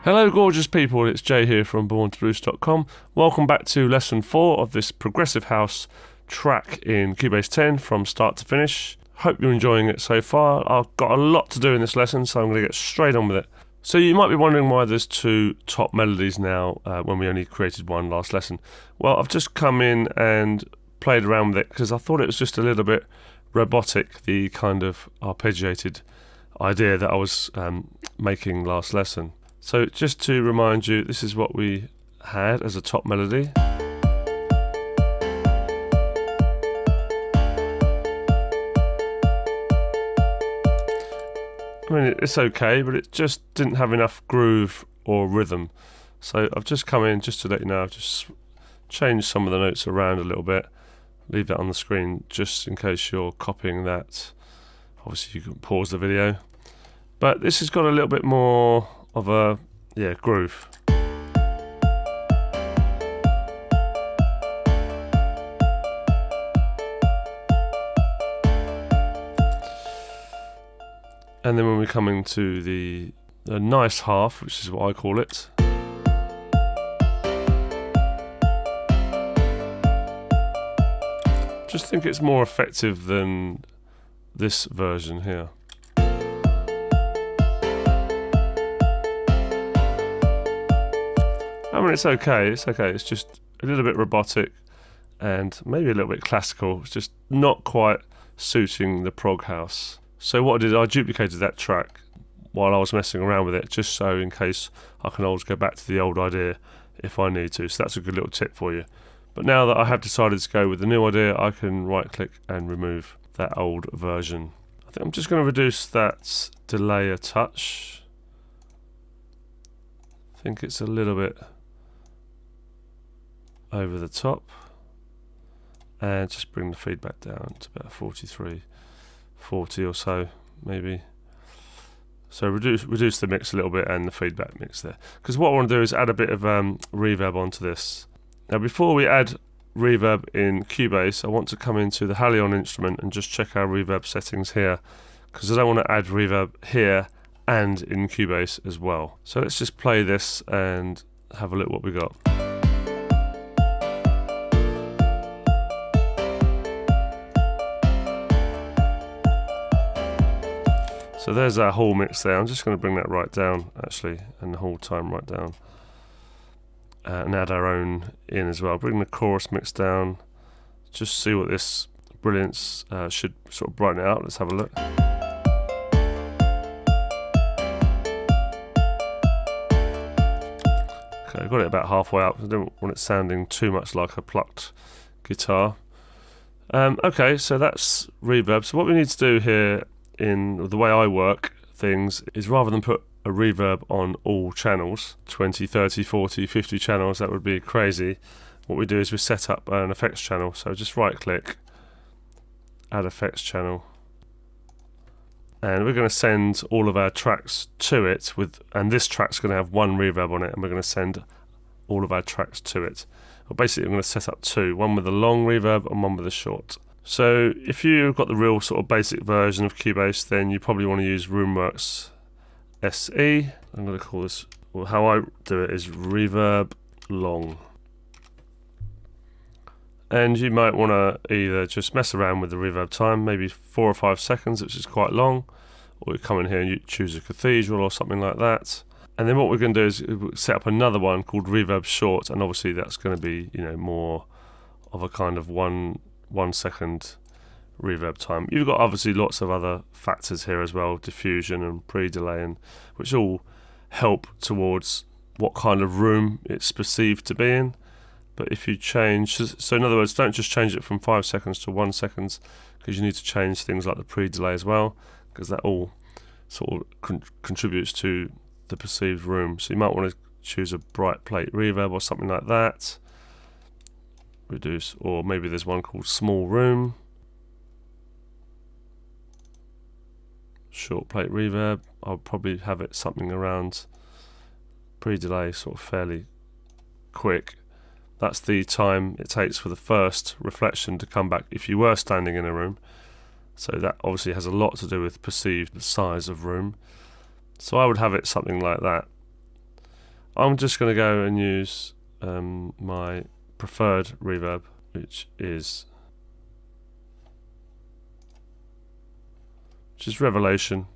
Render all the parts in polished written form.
Hello gorgeous people, it's Jay here from borntobruce.com. Welcome back to lesson 4 of this progressive house track in Cubase 10 from start to finish. Hope you're enjoying it so far. I've got a lot to do in this lesson, so I'm going to get straight on with it. So you might be wondering why there's 2 top melodies now when we only created one last lesson. Well, I've just come in and played around with it because I thought it was just a little bit robotic, the kind of arpeggiated idea that I was making last lesson. So just to remind you, this is what we had as a top melody. I mean, it's okay, but it just didn't have enough groove or rhythm. So I've just come in, just to let you know, I've just changed some of the notes around a little bit. Leave that on the screen just in case you're copying that. Obviously you can pause the video. But this has got a little bit more of a groove. And then when we come into the nice half, which is what I call it, just think it's more effective than this version here. I mean, it's okay, it's just a little bit robotic and maybe a little bit classical. It's just not quite suiting the prog house. So what I did, I duplicated that track while I was messing around with it, just so in case I can always go back to the old idea if I need to. So that's a good little tip for you. But now that I have decided to go with the new idea, I can right click and remove that old version. I think I'm just going to reduce that delay a touch. I think it's a little bit over the top, and just bring the feedback down to about 43, 40 or so maybe. So reduce the mix a little bit and the feedback mix there, because what I want to do is add a bit of reverb onto this. Now before we add reverb in Cubase, I want to come into the Halion instrument and just check our reverb settings here, because I don't want to add reverb here and in Cubase as well. So let's just play this and have a look what we got. So there's our whole mix there. I'm just going to bring that right down actually, and the whole time right down. And add our own in as well. Bring the chorus mix down. Just see what this brilliance should sort of brighten it out. Let's have a look. Okay, I got it about halfway up. I don't want it sounding too much like a plucked guitar. Okay, so that's reverb. So what we need to do here, in the way I work things, is rather than put a reverb on all channels, 20, 30, 40, 50 channels, that would be crazy. What we do is we set up an effects channel. So just right click, add effects channel, and we're going to send all of our tracks to it and this track's going to have one reverb on it, and we're going to send all of our tracks to it. Well, basically I'm going to set up 2, one with a long reverb and one with a short. So if you've got the real sort of basic version of Cubase, then you probably want to use Roomworks SE. I'm going to call this, well, how I do it is reverb long. And you might want to either just mess around with the reverb time, maybe 4 or 5 seconds, which is quite long, or you come in here and you choose a cathedral or something like that. And then what we're going to do is set up another one called reverb short, and obviously that's going to be, you know, more of a kind of 1 second reverb time. You've got obviously lots of other factors here as well, diffusion and pre-delay, and which all help towards what kind of room it's perceived to be in. But if you change, so in other words, don't just change it from 5 seconds to 1 second, because you need to change things like the pre-delay as well, because that all sort of contributes to the perceived room. So you might want to choose a bright plate reverb or something like that. Reduce, or maybe there's one called small room, short plate reverb. I'll probably have it something around pre-delay, sort of fairly quick. That's the time it takes for the first reflection to come back if you were standing in a room. So that obviously has a lot to do with perceived size of room. So I would have it something like that. I'm just going to go and use my preferred reverb, which is Revelation.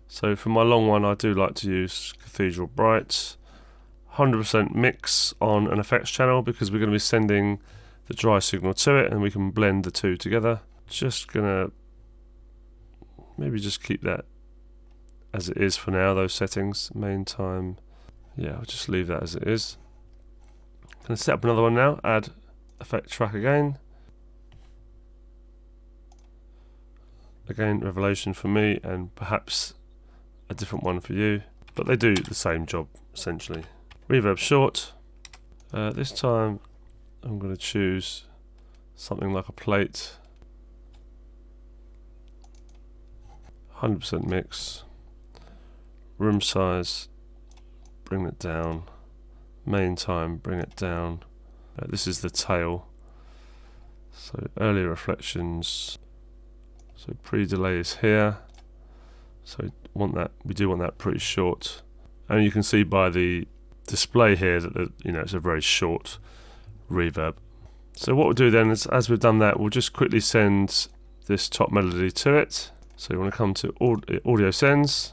So for my long one, I do like to use Cathedral Bright. 100% mix on an effects channel because we're going to be sending the dry signal to it and we can blend the two together. Just gonna maybe just keep that as it is for now, those settings. Main time, yeah, I'll just leave that as it is. Gonna set up another one now, add effect track again. Again, Revelation for me and perhaps a different one for you, but they do the same job essentially. Reverb short. This time I'm going to choose something like a plate. 100% mix. Room size, bring it down. Main time, bring it down. This is the tail. So early reflections. So pre-delay is here. So we do want that pretty short. And you can see by the display here that it's a very short reverb. So what we'll do then is, as we've done that, we'll just quickly send this top melody to it. So you want to come to audio sends,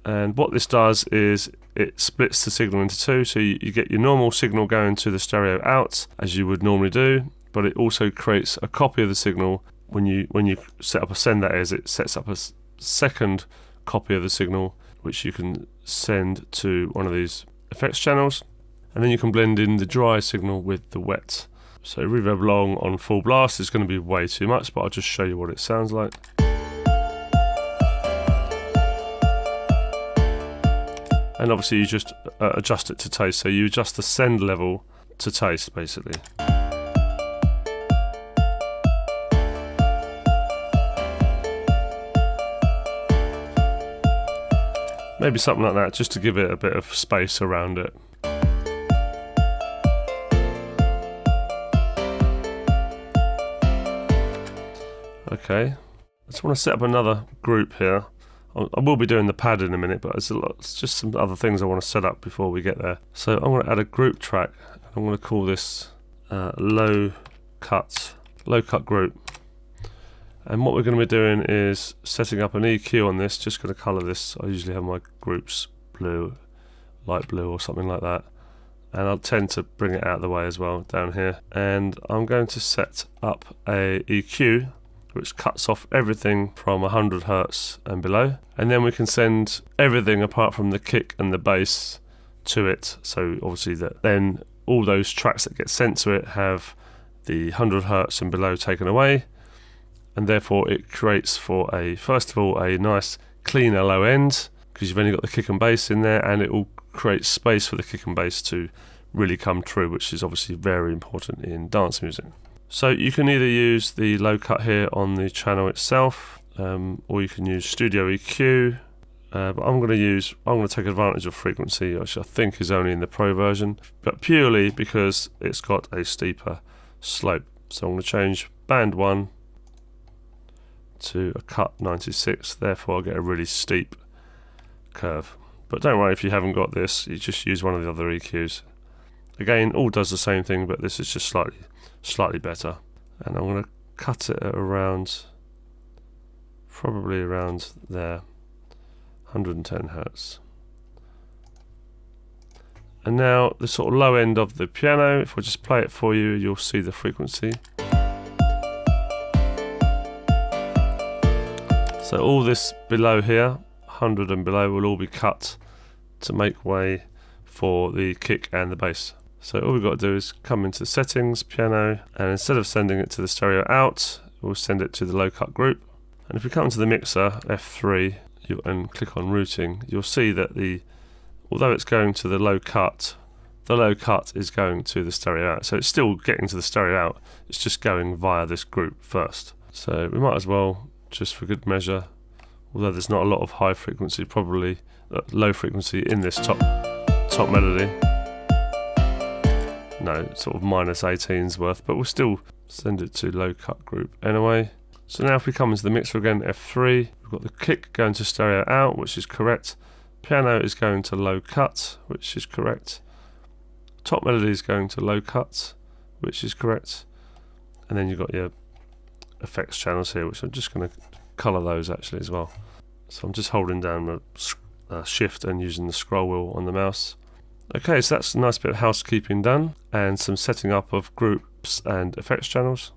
and what this does is it splits the signal into two, so you get your normal signal going to the stereo out as you would normally do, but it also creates a copy of the signal. When you set up a send, that is, it sets up a second copy of the signal which you can send to one of these effects channels, and then you can blend in the dry signal with the wet. So reverb long on full blast is going to be way too much, but I'll just show you what it sounds like. And obviously you just adjust it to taste, so you adjust the send level to taste basically. Maybe something like that, just to give it a bit of space around it. Okay, I just want to set up another group here. I will be doing the pad in a minute, but it's just some other things I want to set up before we get there. So I'm going to add a group track. I'm going to call this low cut group. And what we're going to be doing is setting up an EQ on this. Just going to colour this. I usually have my groups blue, light blue or something like that. And I'll tend to bring it out of the way as well down here. And I'm going to set up a EQ which cuts off everything from 100 Hz and below. And then we can send everything apart from the kick and the bass to it. So obviously then all those tracks that get sent to it have the 100 Hz and below taken away. And therefore it creates first of all, a nice cleaner low end, because you've only got the kick and bass in there, and it will create space for the kick and bass to really come true, which is obviously very important in dance music. So you can either use the low cut here on the channel itself, or you can use Studio EQ, but I'm going to take advantage of frequency, which I think is only in the Pro version, but purely because it's got a steeper slope. So I'm going to change band 1 to a cut 96, therefore I'll get a really steep curve. But don't worry if you haven't got this, you just use one of the other EQs. Again, all does the same thing, but this is just slightly better. And I'm going to cut it at probably around there, 110 Hz. And now the sort of low end of the piano, if I just play it for you, you'll see the frequency. So all this below here, 100 and below, will all be cut to make way for the kick and the bass. So all we've got to do is come into the settings, piano, and instead of sending it to the stereo out, we'll send it to the low cut group. And if we come to the mixer, F3, and click on routing, you'll see that although it's going to the low cut is going to the stereo out. So it's still getting to the stereo out, it's just going via this group first. So we might as well, just for good measure, although there's not a lot of high frequency, probably low frequency in this top melody. No, sort of -18's worth, but we'll still send it to low cut group anyway. So now if we come into the mixer again, F3, we've got the kick going to stereo out, which is correct. Piano is going to low cut, which is correct. Top melody is going to low cut, which is correct. And then you've got your effects channels here, which I'm just going to colour those actually as well. So I'm just holding down the shift and using the scroll wheel on the mouse. Okay, so that's a nice bit of housekeeping done, and some setting up of groups and effects channels.